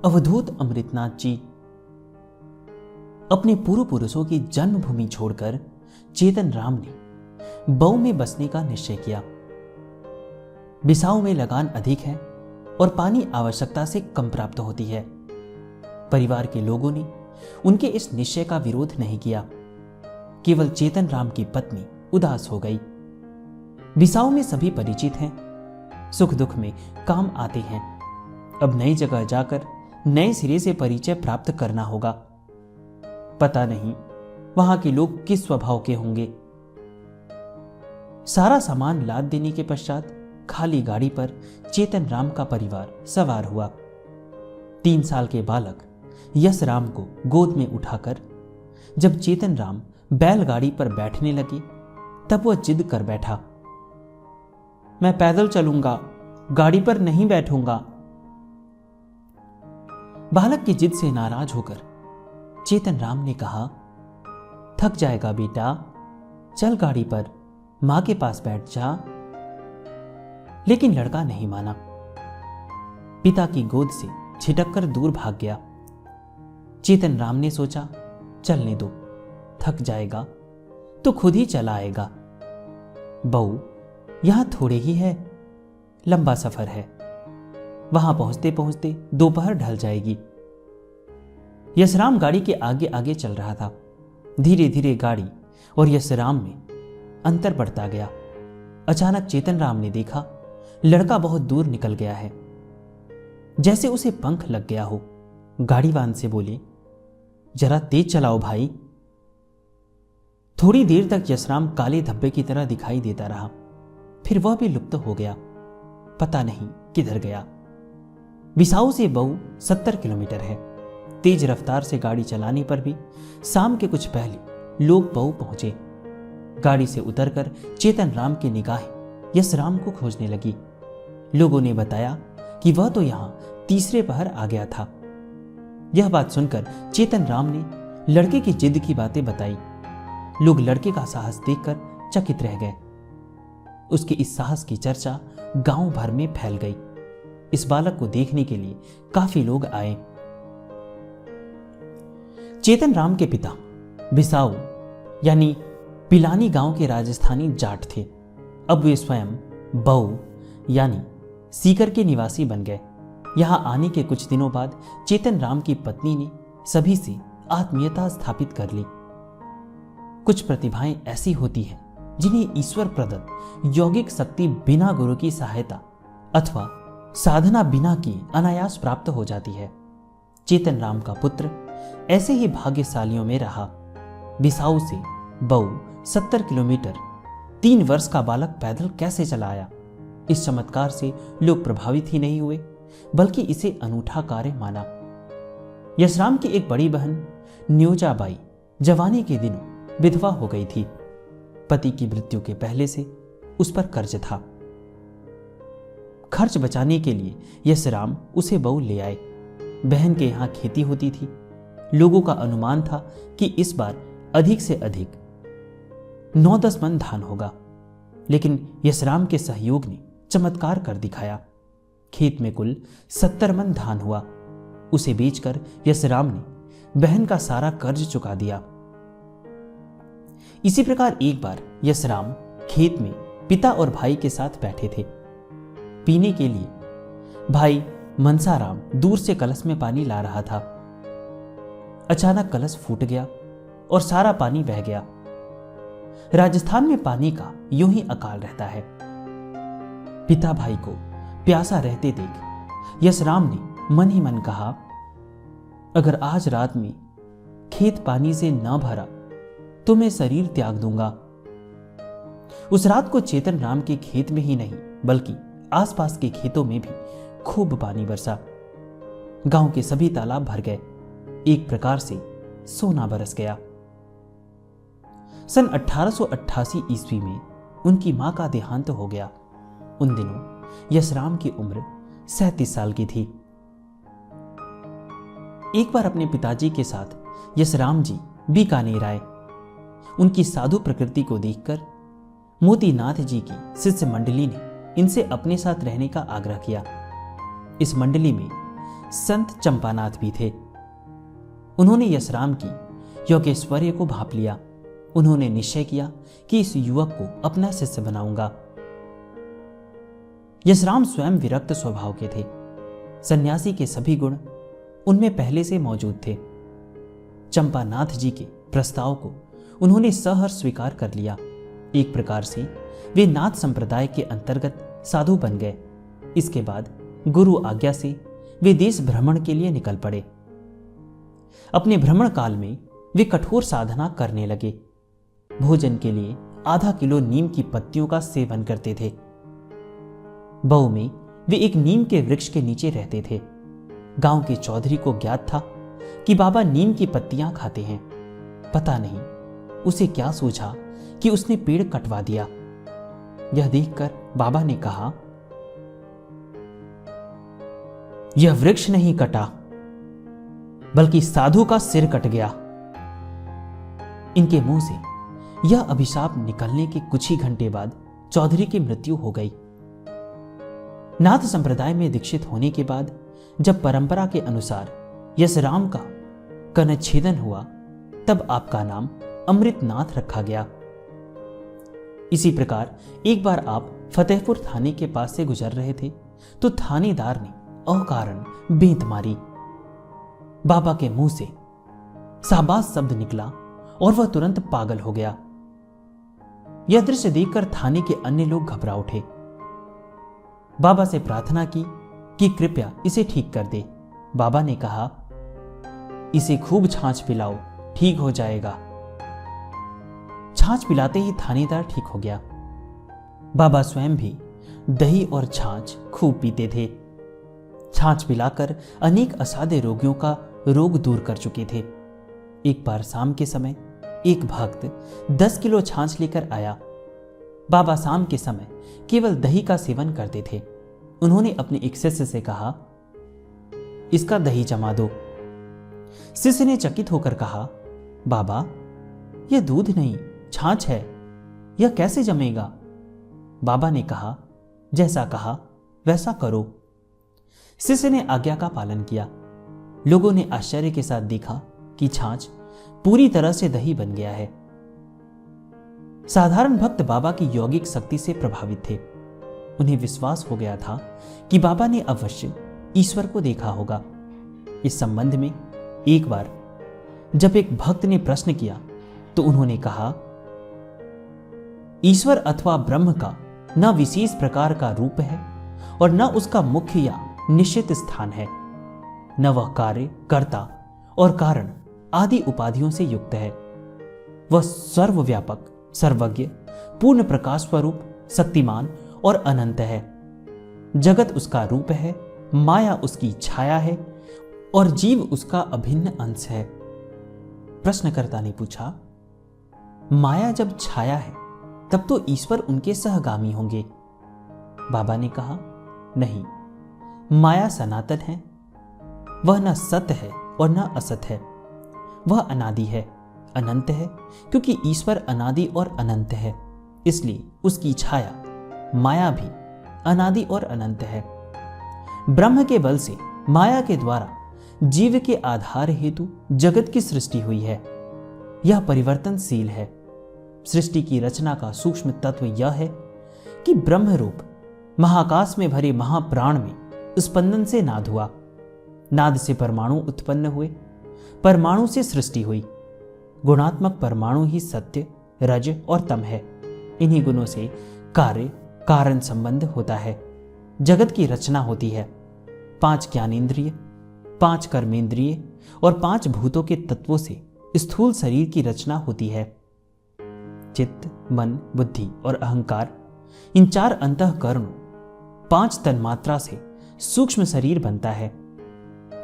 अवधूत अमृतनाथ जी अपने पूर्व पुरुषों की जन्मभूमि छोड़कर चेतन राम ने बऊ में बसने का निश्चय किया। बिसाऊ में लगान अधिक है और पानी आवश्यकता से कम प्राप्त होती है। परिवार के लोगों ने उनके इस निश्चय का विरोध नहीं किया। केवल चेतन राम की पत्नी उदास हो गई। बिसाऊ में सभी परिचित हैं, सुख दुख में काम आते हैं। अब नई जगह जाकर नए सिरे से परिचय प्राप्त करना होगा। पता नहीं वहां के लोग किस स्वभाव के होंगे। सारा सामान लाद देने के पश्चात खाली गाड़ी पर चेतन राम का परिवार सवार हुआ। 3 साल के बालक यश राम को गोद में उठाकर जब चेतन राम बैलगाड़ी पर बैठने लगे तब वह जिद कर बैठा, मैं पैदल चलूंगा, गाड़ी पर नहीं बैठूंगा। बालक की जिद से नाराज होकर चेतन राम ने कहा, थक जाएगा बेटा, चल गाड़ी पर, मां के पास बैठ जा। लेकिन लड़का नहीं माना। पिता की गोद से छिटककर दूर भाग गया। चेतन राम ने सोचा, चलने दो, थक जाएगा तो खुद ही चला आएगा। बहू यहां थोड़े ही है, लंबा सफर है, वहां पहुंचते पहुंचते दोपहर ढल जाएगी। यशराम गाड़ी के आगे आगे चल रहा था। धीरे धीरे गाड़ी और यशराम में अंतर बढ़ता गया। अचानक चेतन राम ने देखा लड़का बहुत दूर निकल गया है, जैसे उसे पंख लग गया हो। गाड़ीवान से बोले, जरा तेज चलाओ भाई। थोड़ी देर तक यशराम काले धब्बे की तरह दिखाई देता रहा, फिर वह भी लुप्त हो गया। पता नहीं किधर गया। बिसाऊ से बऊ 70 किलोमीटर है। तेज रफ्तार से गाड़ी चलाने पर भी शाम के कुछ पहले लोग बऊ पहुंचे। गाड़ी से उतरकर चेतन राम की निगाहें यशराम को खोजने लगी। लोगों ने बताया कि वह तो यहां तीसरे पहर आ गया था। यह बात सुनकर चेतन राम ने लड़के की जिद की बातें बताई। लोग लड़के का साहस देखकर चकित रह गए। उसके इस साहस की चर्चा गांव भर में फैल गई। इस बालक को देखने के लिए काफी लोग आए। चेतन राम के पिता बिसाऊ यानी पिलानी गांव के राजस्थानी जाट थे। अब वे स्वयं बऊ यानी सीकर के निवासी बन गए। यहां आने के कुछ दिनों बाद चेतन राम की पत्नी ने सभी से आत्मीयता स्थापित कर ली। कुछ प्रतिभाएं ऐसी होती हैं जिन्हें ईश्वर प्रदत्त यौगिक शक्ति बिना गुरु की सहायता अथवा साधना बिना किए अनायास प्राप्त हो जाती है। चेतन राम का पुत्र ऐसे ही भाग्यशालियों में रहा। बिसाऊ से बऊ 70 किलोमीटर 3 वर्ष का बालक पैदल कैसे चला आया? इस चमत्कार से लोग प्रभावित ही नहीं हुए, बल्कि इसे अनूठा कार्य माना। यशराम की एक बड़ी बहन न्योजाबाई जवानी के दिनों विधवा हो गई थी। पति की मृत्यु के पहले से उस पर कर्ज था। खर्च बचाने के लिए यशराम उसे बऊ ले आए। बहन के यहां खेती होती थी। लोगों का अनुमान था कि इस बार अधिक से अधिक 9-10 मन धान होगा, लेकिन यशराम के सहयोग ने चमत्कार कर दिखाया। खेत में कुल 70 मन धान हुआ। उसे बेचकर यशराम ने बहन का सारा कर्ज चुका दिया। इसी प्रकार एक बार यशराम खेत में पिता और भाई के साथ बैठे थे। पीने के लिए भाई मनसाराम दूर से कलश में पानी ला रहा था। अचानक कलश फूट गया और सारा पानी बह गया। राजस्थान में पानी का यूं ही अकाल रहता है। पिता भाई को प्यासा रहते देख यशराम ने मन ही मन कहा, अगर आज रात में खेत पानी से न भरा तो मैं शरीर त्याग दूंगा। उस रात को चेतन राम के खेत में ही नहीं बल्कि आसपास के खेतों में भी खूब पानी बरसा। गांव के सभी तालाब भर गए। एक प्रकार से सोना बरस गया। सन 1888 ईस्वी में उनकी मां का देहांत हो गया। उन दिनों यशराम की उम्र 37 साल की थी। एक बार अपने पिताजी के साथ यशराम जी बीकानेर आए। उनकी साधु प्रकृति को देखकर मोतीनाथ जी की शिष्य मंडली ने इनसे अपने साथ रहने का आग्रह किया। इस मंडली में संत चंपानाथ भी थे। उन्होंने यशराम की योगेश्वर्य को भांप लिया। उन्होंने निश्चय किया कि इस युवक को अपना शिष्य बनाऊंगा। यशराम स्वयं विरक्त स्वभाव के थे। सन्यासी के सभी गुण उनमें पहले से मौजूद थे। चंपानाथ जी के प्रस्ताव को उन्होंने सहर्ष स्वीकार कर लिया। एक प्रकार से वे नाथ संप्रदाय के अंतर्गत साधु बन गए। इसके बाद गुरु आज्ञा से वे देश भ्रमण के लिए निकल पड़े। अपने भ्रमण काल में वे कठोर साधना करने लगे। भोजन के लिए आधा किलो नीम की पत्तियों का सेवन करते थे। बऊ में वे एक नीम के वृक्ष के नीचे रहते थे। गांव के चौधरी को ज्ञात था कि बाबा नीम की पत्तियां खाते हैं। पता नहीं उसे क्या सूझा कि उसने पेड़ कटवा दिया। यह देखकर बाबा ने कहा, यह वृक्ष नहीं कटा, बल्कि साधु का सिर कट गया। इनके मुंह से यह अभिशाप निकलने के कुछ ही घंटे बाद चौधरी की मृत्यु हो गई। नाथ संप्रदाय में दीक्षित होने के बाद जब परंपरा के अनुसार यशराम का कनच्छेदन हुआ, तब आपका नाम अमृतनाथ रखा गया। इसी प्रकार एक बार आप फतेहपुर थाने के पास से गुजर रहे थे तो थानेदार ने अकारण बेंत मारी। बाबा के मुंह से शाबाश शब्द निकला और वह तुरंत पागल हो गया। यह दृश्य देखकर थाने के अन्य लोग घबरा उठे। बाबा से प्रार्थना की कि कृपया इसे ठीक कर दे। बाबा ने कहा, इसे खूब छाछ पिलाओ, ठीक हो जाएगा। छाछ पिलाते ही थानेदार ठीक हो गया। बाबा स्वयं भी दही और छाछ खूब पीते थे। छाछ पिलाकर अनेक असाध्य रोगियों का रोग दूर कर चुके थे। एक बार शाम के समय एक भक्त 10 किलो छाछ लेकर आया। बाबा शाम के समय केवल दही का सेवन करते थे। उन्होंने अपने एक शिष्य से कहा, इसका दही जमा दो। शिष्य ने चकित होकर कहा, बाबा यह दूध नहीं छाछ है, यह कैसे जमेगा? बाबा ने कहा, जैसा कहा वैसा करो। शिष्य ने आज्ञा का पालन किया। लोगों ने आश्चर्य के साथ देखा कि छाछ पूरी तरह से दही बन गया है। साधारण भक्त बाबा की यौगिक शक्ति से प्रभावित थे। उन्हें विश्वास हो गया था कि बाबा ने अवश्य ईश्वर को देखा होगा। इस संबंध में एक बार जब एक भक्त ने प्रश्न किया तो उन्होंने कहा, ईश्वर अथवा ब्रह्म का न विशेष प्रकार का रूप है और न उसका मुख्य या निश्चित स्थान है, न वह कार्य, कर्ता और कारण आदि उपाधियों से युक्त है। वह सर्वव्यापक, सर्वज्ञ, पूर्ण प्रकाश स्वरूप, शक्तिमान और अनंत है। जगत उसका रूप है, माया उसकी छाया है और जीव उसका अभिन्न अंश है। प्रश्नकर्ता ने पूछा, माया जब छाया है तब तो ईश्वर उनके सहगामी होंगे। बाबा ने कहा, नहीं, माया सनातन है। वह न सत्य है और न असत है। वह अनादि है, अनंत है, क्योंकि ईश्वर अनादि और अनंत है, इसलिए उसकी छाया माया भी अनादि और अनंत है। ब्रह्म के बल से माया के द्वारा जीव के आधार हेतु जगत की सृष्टि हुई है। यह परिवर्तनशील है। सृष्टि की रचना का सूक्ष्म तत्व यह है कि ब्रह्म रूप महाकाश में भरे महाप्राण में स्पंदन से नाद हुआ। नाद से परमाणु उत्पन्न हुए, परमाणु से सृष्टि हुई। गुणात्मक परमाणु ही सत्य, रज और तम है। इन्हीं गुणों से कार्य कारण संबंध होता है। जगत की रचना होती है। 5 ज्ञानेंद्रिय, 5 कर्मेंद्रिय और 5 भूतों के तत्वों से स्थूल शरीर की रचना होती है। चित्त, मन, बुद्धि और अहंकार, इन 4 अंतःकरणों 5 तन्मात्रा से सूक्ष्म शरीर बनता है।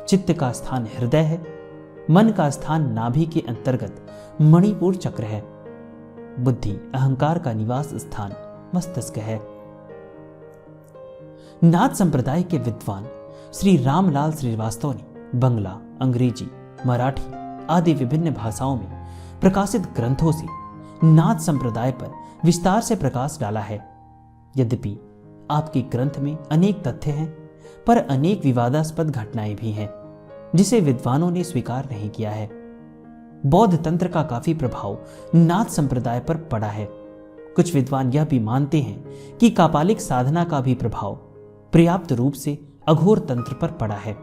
चित्त का स्थान हृदय है। मन का स्थान नाभि के अंतर्गत मणिपुर चक्र है। बुद्धि अहंकार का निवास स्थान मस्तिष्क है। नाथ संप्रदाय के विद्वान श्री रामलाल श्रीवास्तव ने बंगला, अंग्रेजी, मराठी आदि विभिन्न भाषाओं में प्रकाशित ग्रंथों से नाथ संप्रदाय पर विस्तार से प्रकाश डाला है। यद्यपि आपके ग्रंथ में अनेक तथ्य हैं पर अनेक विवादास्पद घटनाएं भी हैं जिसे विद्वानों ने स्वीकार नहीं किया है। बौद्ध तंत्र का काफी प्रभाव नाथ संप्रदाय पर पड़ा है। कुछ विद्वान यह भी मानते हैं कि कापालिक साधना का भी प्रभाव पर्याप्त रूप से अघोर तंत्र पर पड़ा है।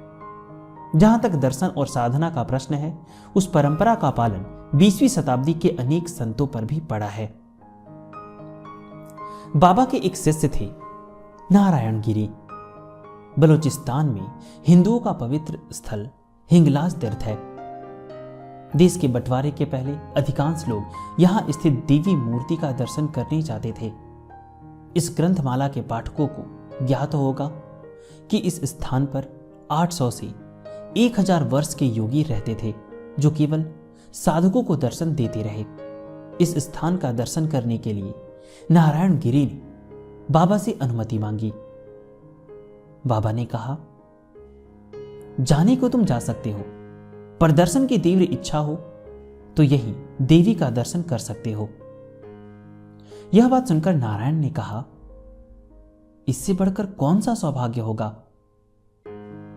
जहां तक दर्शन और साधना का प्रश्न है, उस परंपरा का पालन 20वीं शताब्दी के अनेक संतों पर भी पड़ा है। बाबा के एक शिष्य थे नारायण गिरी। बलूचिस्तान में हिंदुओं का पवित्र स्थल हिंगलाज तीर्थ है। देश के बंटवारे के पहले अधिकांश लोग यहां स्थित देवी मूर्ति का दर्शन करने जाते थे। इस ग्रंथमाला के पाठकों को ज्ञात होगा कि इस स्थान पर 800 से 1000 वर्ष के योगी रहते थे, जो केवल साधकों को दर्शन देते रहे। इस स्थान का दर्शन करने के लिए नारायण गिरी ने बाबा से अनुमति मांगी। बाबा ने कहा, जाने को तुम जा सकते हो, पर दर्शन की तीव्र इच्छा हो तो यही देवी का दर्शन कर सकते हो। यह बात सुनकर नारायण ने कहा, इससे बढ़कर कौन सा सौभाग्य होगा।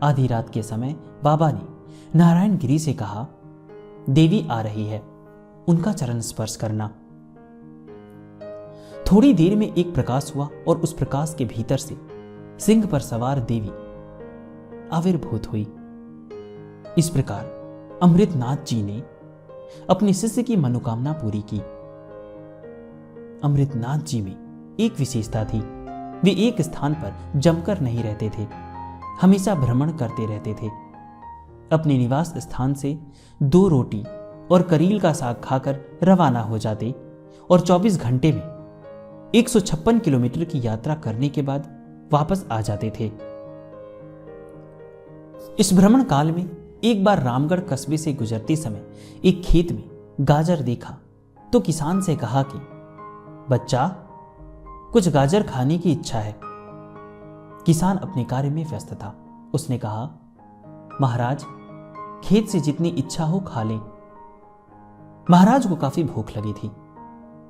आधी रात के समय बाबा ने नारायण गिरी से कहा, देवी आ रही है, उनका चरण स्पर्श करना। थोड़ी देर में एक प्रकाश हुआ और उस प्रकाश के भीतर से सिंह पर सवार देवी आविर्भूत हुई। इस प्रकार अमृतनाथ जी ने अपने शिष्य की मनोकामना पूरी की। अमृतनाथ जी में एक विशेषता थी, वे एक स्थान पर जमकर नहीं रहते थे, हमेशा भ्रमण करते रहते थे। अपने निवास स्थान से 2 रोटी और करील का साग खाकर रवाना हो जाते और 24 घंटे में 156 किलोमीटर की यात्रा करने के बाद वापस आ जाते थे। इस भ्रमण काल में एक बार रामगढ़ कस्बे से गुजरते समय एक खेत में गाजर देखा तो किसान से कहा कि बच्चा, कुछ गाजर खाने की इच्छा है। किसान अपने कार्य में व्यस्त था। उसने कहा, महाराज, खेत से जितनी इच्छा हो खा लें। महाराज को काफी भूख लगी थी।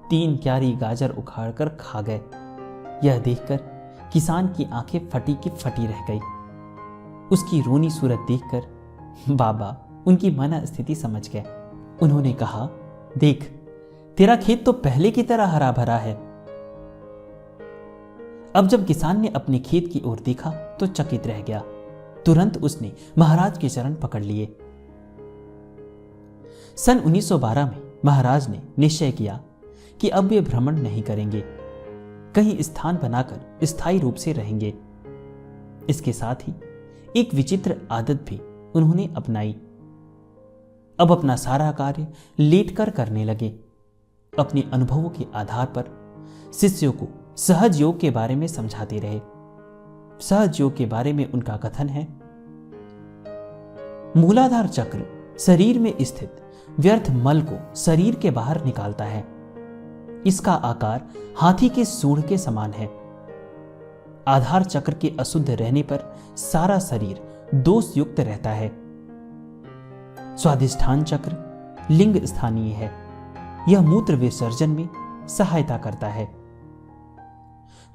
3 क्यारी गाजर उखाड़कर खा गए। यह देखकर किसान की आंखें फटी की फटी रह गई। उसकी रोनी सूरत देखकर बाबा उनकी मनस्थिति समझ गए। उन्होंने कहा, देख, तेरा खेत तो पहले की तरह हरा भरा है। अब जब किसान ने अपने खेत की ओर देखा तो चकित रह गया। तुरंत उसने महाराज के चरण पकड़ लिए। सन 1912 में महाराज ने निश्चय किया कि अब वे भ्रमण नहीं करेंगे, कहीं स्थान बनाकर स्थायी रूप से रहेंगे। इसके साथ ही एक विचित्र आदत भी उन्होंने अपनाई। अब अपना सारा कार्य लेटकर करने लगे। अपने अनुभवों के आधार पर शिष्यों को सहज योग के बारे में समझाते रहे। सहज योग के बारे में उनका कथन है, मूलाधार चक्र शरीर में स्थित व्यर्थ मल को शरीर के बाहर निकालता है। इसका आकार हाथी के सूंड के समान है। आधार चक्र के अशुद्ध रहने पर सारा शरीर दोष युक्त रहता है। स्वादिष्ठान चक्र लिंग स्थानीय है। यह मूत्र विसर्जन में सहायता करता है।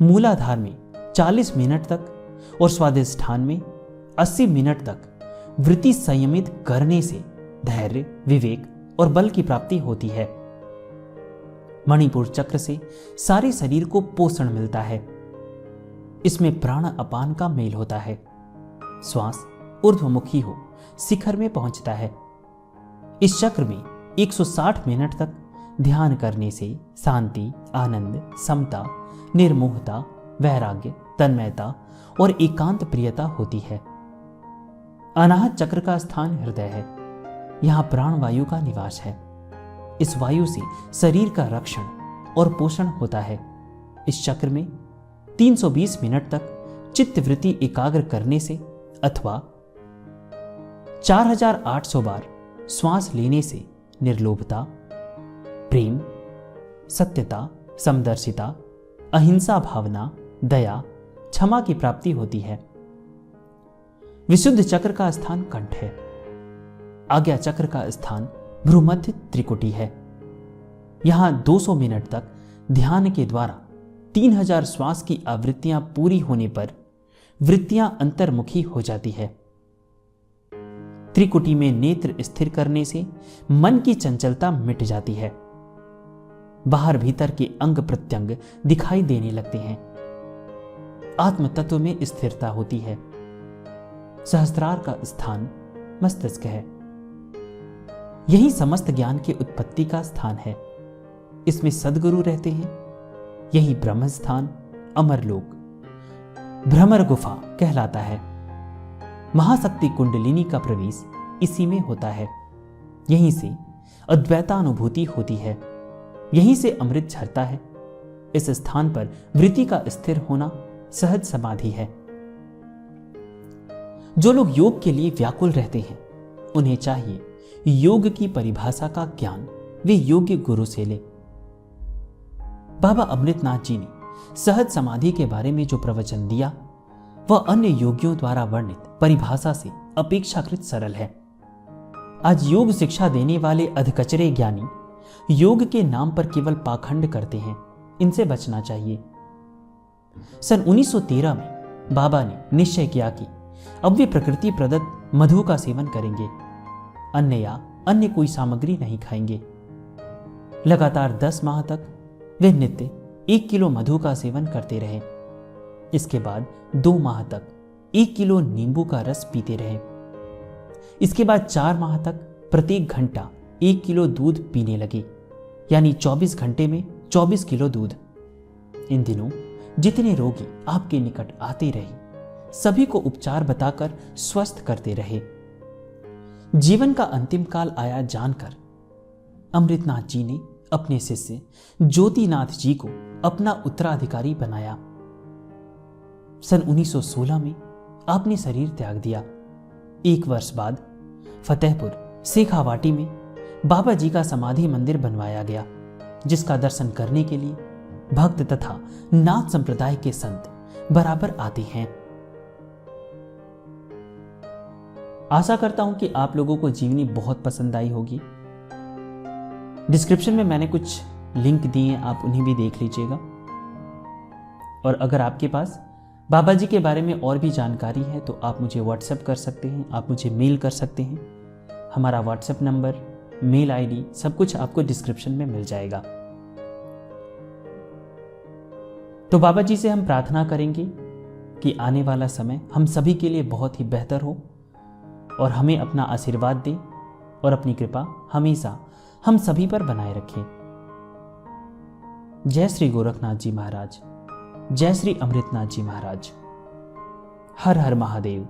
मूलाधार में 40 मिनट तक और स्वादिष्ठान में 80 मिनट तक वृत्ति संयमित करने से धैर्य, विवेक और बल की प्राप्ति होती है। मणिपुर चक्र से सारे शरीर को पोषण मिलता है। इसमें प्राण अपान का मेल होता है। श्वास ऊर्ध्वमुखी हो शिखर में पहुंचता है। इस चक्र में 160 मिनट तक ध्यान करने से शांति, आनंद, समता, निर्मोहता, वैराग्य, तन्मयता और एकांत प्रियता होती है। अनाहत चक्र का स्थान हृदय है। यहां प्राण वायु का निवास है। इस वायु से शरीर का रक्षण और पोषण होता है। इस चक्र में 320 मिनट तक चित्त वृत्ति एकाग्र करने से अथवा 4800 बार श्वास लेने से निर्लोभता, प्रेम, सत्यता, समदर्शिता, अहिंसा भावना, दया, क्षमा की प्राप्ति होती है। विशुद्ध चक्र का स्थान कंठ है। आज्ञा चक्र का स्थान भ्रूमध्य त्रिकुटी है। यहां 200 मिनट तक ध्यान के द्वारा 3000 श्वास की आवृत्तियां पूरी होने पर वृत्तियां अंतर्मुखी हो जाती है। त्रिकुटी में नेत्र स्थिर करने से मन की चंचलता मिट जाती है। बाहर भीतर के अंग प्रत्यंग दिखाई देने लगते हैं। आत्म तत्व में स्थिरता होती है। सहस्त्रार का स्थान मस्तिष्क है। यही समस्त ज्ञान के उत्पत्ति का स्थान है। इसमें सद्गुरु रहते हैं। यही ब्रह्म स्थान अमरलोक भ्रमर गुफा कहलाता है। महाशक्ति कुंडलिनी का प्रवेश इसी में होता है। यहीं से अद्वैतानुभूति होती है। यहीं से अमृत झरता है। इस स्थान पर वृत्ति का स्थिर होना सहज समाधि है। जो लोग योग के लिए व्याकुल रहते हैं, उन्हें चाहिए योग की परिभाषा का ज्ञान वे योग्य गुरु से ले। बाबा अमृतनाथ जी ने सहज समाधि के बारे में जो प्रवचन दिया, वह अन्य योगियों द्वारा वर्णित परिभाषा से अपेक्षाकृत सरल है। आज योग शिक्षा देने वाले अधकचरे ज्ञानी योग के नाम पर केवल पाखंड करते हैं। इनसे बचना चाहिए। सन 1913 में बाबा ने निश्चय किया कि अब वे प्रकृति प्रदत्त मधु का सेवन करेंगे, अन्य या अन्य कोई सामग्री नहीं खाएंगे। लगातार 10 माह तक वे नित्य 1 किलो मधु का सेवन करते रहे। इसके बाद 2 माह तक 1 किलो नींबू का रस पीते रहे। इसके बाद 4 माह तक प्रत्येक घंटा 1 किलो दूध पीने लगे, यानी 24 घंटे में 24 किलो दूध। इन दिनों जितने रोगी आपके निकट आते रहे, सभी को उपचार बताकर स्वस्थ करते रहे। जीवन का अंतिम काल आया जानकर अमृतनाथ जी ने अपने शिष्य ज्योतिनाथ जी को अपना उत्तराधिकारी बनाया। सन 1916 में आपने शरीर त्याग दिया। 1 वर्ष बाद फतेहपुर शेखावाटी में बाबा जी का समाधि मंदिर बनवाया गया, जिसका दर्शन करने के लिए भक्त तथा नाथ संप्रदाय के संत बराबर आते हैं। आशा करता हूं कि आप लोगों को जीवनी बहुत पसंद आई होगी। डिस्क्रिप्शन में मैंने कुछ लिंक दिए, आप उन्हें भी देख लीजिएगा। और अगर आपके पास बाबा जी के बारे में और भी जानकारी है तो आप मुझे व्हाट्सएप कर सकते हैं, आप मुझे मेल कर सकते हैं। हमारा व्हाट्सएप नंबर, मेल आईडी सब कुछ आपको डिस्क्रिप्शन में मिल जाएगा। तो बाबा जी से हम प्रार्थना करेंगे कि आने वाला समय हम सभी के लिए बहुत ही बेहतर हो और हमें अपना आशीर्वाद दें और अपनी कृपा हमेशा हम सभी पर बनाए रखें। जय श्री गोरखनाथ जी महाराज, जय श्री अमृतनाथ जी महाराज। हर हर महादेव।